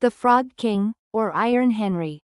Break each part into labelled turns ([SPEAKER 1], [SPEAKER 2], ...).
[SPEAKER 1] The Frog King, or Iron Henry.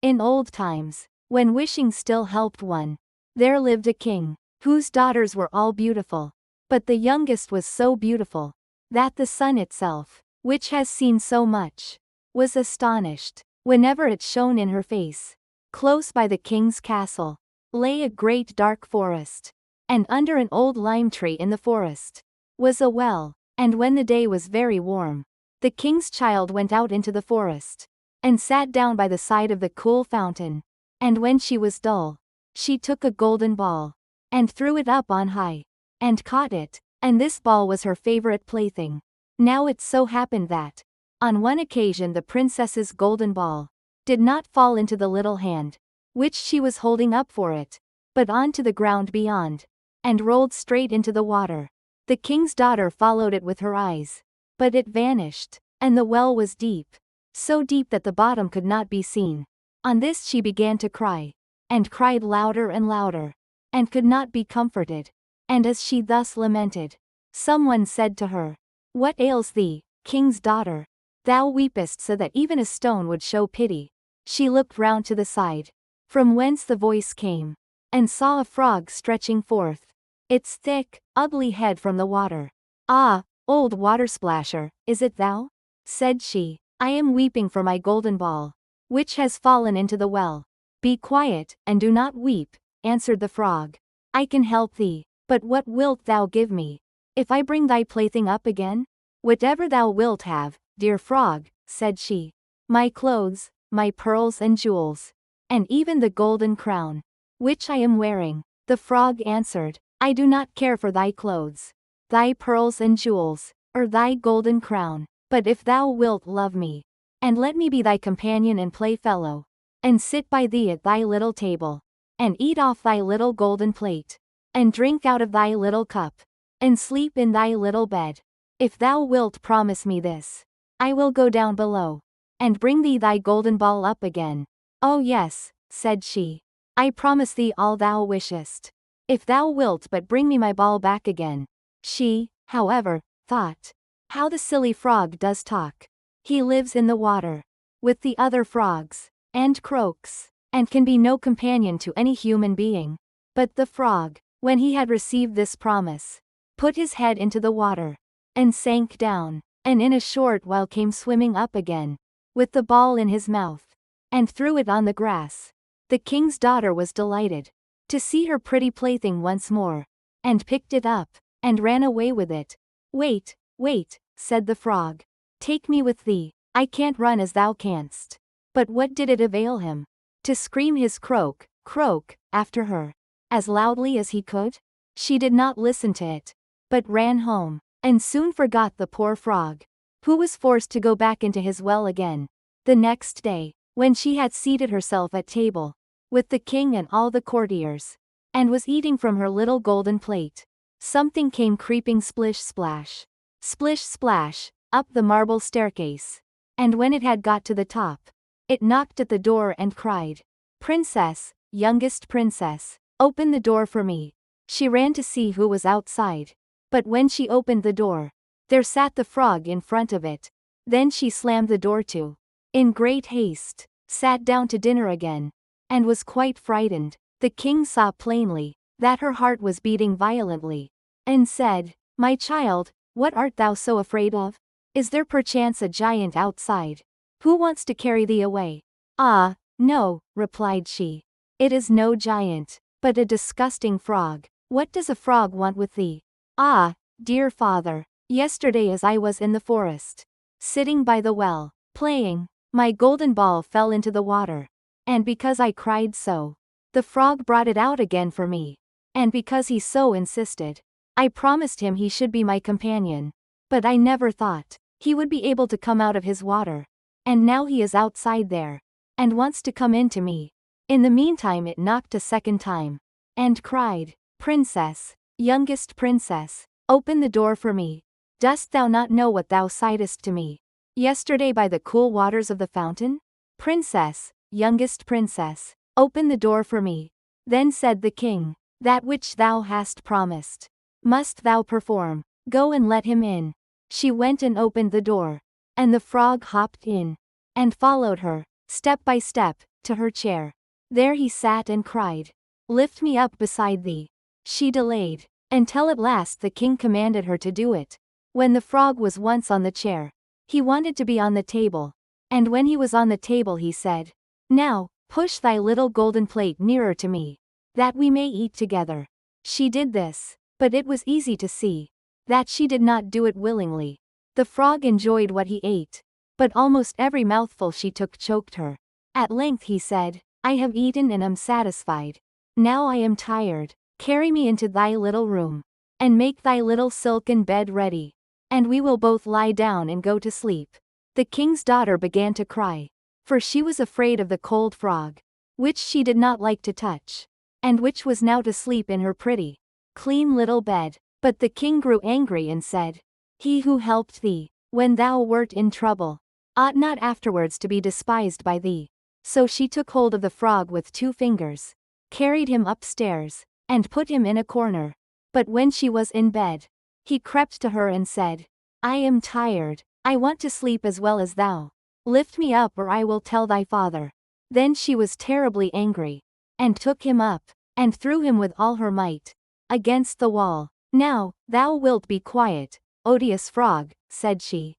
[SPEAKER 1] In old times, when wishing still helped one, there lived a king, whose daughters were all beautiful. But the youngest was so beautiful, that the sun itself, which has seen so much, was astonished, whenever it shone in her face. Close by the king's castle, lay a great dark forest, and under an old lime tree in the forest, was a well, and when the day was very warm, the king's child went out into the forest, and sat down by the side of the cool fountain, and when she was dull, she took a golden ball, and threw it up on high, and caught it, and this ball was her favorite plaything. Now it so happened that, on one occasion the princess's golden ball did not fall into the little hand, which she was holding up for it, but onto the ground beyond, and rolled straight into the water. The king's daughter followed it with her eyes, but it vanished, and the well was deep, so deep that the bottom could not be seen. On this she began to cry, and cried louder and louder, and could not be comforted. And as she thus lamented, someone said to her, "What ails thee, king's daughter? Thou weepest so that even a stone would show pity." She looked round to the side, from whence the voice came, and saw a frog stretching forth its thick, ugly head from the water. "Ah, old water-splasher, is it thou?" said she. "I am weeping for my golden ball, which has fallen into the well." "Be quiet, and do not weep," answered the frog. "I can help thee, but what wilt thou give me, if I bring thy plaything up again?" "Whatever thou wilt have, dear frog," said she. "My clothes, my pearls and jewels, and even the golden crown, which I am wearing." The frog answered, "I do not care for thy clothes, thy pearls and jewels, or thy golden crown, but if thou wilt love me, and let me be thy companion and playfellow, and sit by thee at thy little table, and eat off thy little golden plate, and drink out of thy little cup, and sleep in thy little bed, if thou wilt promise me this, I will go down below, and bring thee thy golden ball up again." "Oh yes," said she, "I promise thee all thou wishest, if thou wilt but bring me my ball back again." She, however, thought, "How the silly frog does talk. He lives in the water, with the other frogs, and croaks, and can be no companion to any human being." But the frog, when he had received this promise, put his head into the water, and sank down, and in a short while came swimming up again, with the ball in his mouth, and threw it on the grass. The king's daughter was delighted to see her pretty plaything once more, and picked it up, and ran away with it. "Wait, wait," said the frog. "Take me with thee, I can't run as thou canst." But what did it avail him? To scream his croak, croak, after her, as loudly as he could? She did not listen to it, but ran home, and soon forgot the poor frog, who was forced to go back into his well again. The next day, when she had seated herself at table, with the king and all the courtiers, and was eating from her little golden plate, something came creeping splish-splash, splish-splash, up the marble staircase, and when it had got to the top, it knocked at the door and cried, "Princess, youngest princess, open the door for me." She ran to see who was outside, but when she opened the door, there sat the frog in front of it. Then she slammed the door to, in great haste, sat down to dinner again, and was quite frightened. The king saw plainly that her heart was beating violently, and said, "My child, what art thou so afraid of? Is there perchance a giant outside, who wants to carry thee away?" "Ah, no," replied she. "It is no giant, but a disgusting frog." "What does a frog want with thee?" "Ah, dear father, yesterday as I was in the forest, sitting by the well, playing, my golden ball fell into the water, and because I cried so, the frog brought it out again for me, and because he so insisted, I promised him he should be my companion, but I never thought he would be able to come out of his water, and now he is outside there, and wants to come in to me." In the meantime it knocked a second time, and cried, "Princess, youngest princess, open the door for me. Dost thou not know what thou sightest to me yesterday by the cool waters of the fountain? Princess, youngest princess, open the door for me." Then said the king, "That which thou hast promised, must thou perform. Go and let him in." She went and opened the door, and the frog hopped in, and followed her, step by step, to her chair. There he sat and cried, "Lift me up beside thee." She delayed, until at last the king commanded her to do it. When the frog was once on the chair, he wanted to be on the table, and when he was on the table he said, "Now, push thy little golden plate nearer to me, that we may eat together." She did this, but it was easy to see that she did not do it willingly. The frog enjoyed what he ate, but almost every mouthful she took choked her. At length he said, "I have eaten and am satisfied. Now I am tired. Carry me into thy little room, and make thy little silken bed ready, and we will both lie down and go to sleep." The king's daughter began to cry, for she was afraid of the cold frog, which she did not like to touch, and which was now to sleep in her pretty, clean little bed. But the king grew angry and said, "He who helped thee, when thou wert in trouble, ought not afterwards to be despised by thee." So she took hold of the frog with 2 fingers, carried him upstairs, and put him in a corner. But when she was in bed, he crept to her and said, "I am tired. I want to sleep as well as thou. Lift me up or I will tell thy father." Then she was terribly angry, and took him up, and threw him with all her might against the wall. "Now, thou wilt be quiet, odious frog," said she.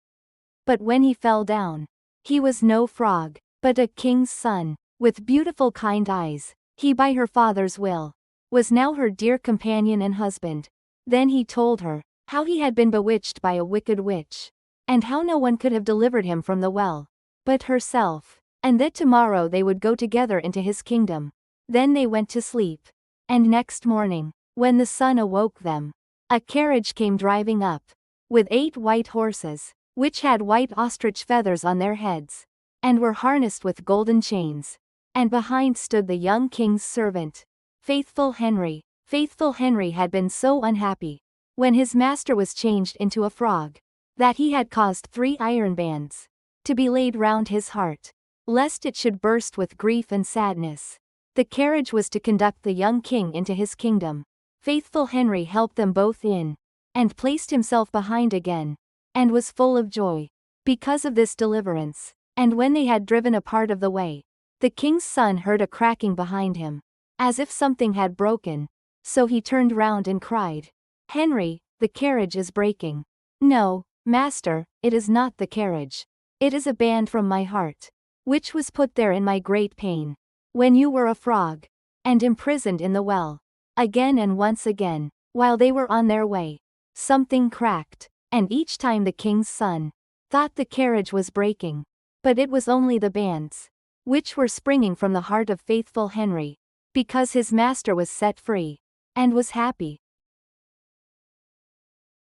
[SPEAKER 1] But when he fell down, he was no frog, but a king's son, with beautiful kind eyes. He by her father's will was now her dear companion and husband. Then he told her how he had been bewitched by a wicked witch, and how no one could have delivered him from the well but herself, and that tomorrow they would go together into his kingdom. Then they went to sleep, and next morning, when the sun awoke them, a carriage came driving up, with 8 white horses, which had white ostrich feathers on their heads, and were harnessed with golden chains. And behind stood the young king's servant, Faithful Henry. Faithful Henry had been so unhappy when his master was changed into a frog, that he had caused 3 iron bands to be laid round his heart, lest it should burst with grief and sadness. The carriage was to conduct the young king into his kingdom. Faithful Henry helped them both in, and placed himself behind again, and was full of joy because of this deliverance. And when they had driven a part of the way, the king's son heard a cracking behind him, as if something had broken. So he turned round and cried, "Henry, the carriage is breaking." "No, master, it is not the carriage. It is a band from my heart, which was put there in my great pain, when you were a frog, and imprisoned in the well." Again and once again, while they were on their way, something cracked, and each time the king's son thought the carriage was breaking, but it was only the bands, which were springing from the heart of Faithful Henry, because his master was set free, and was happy.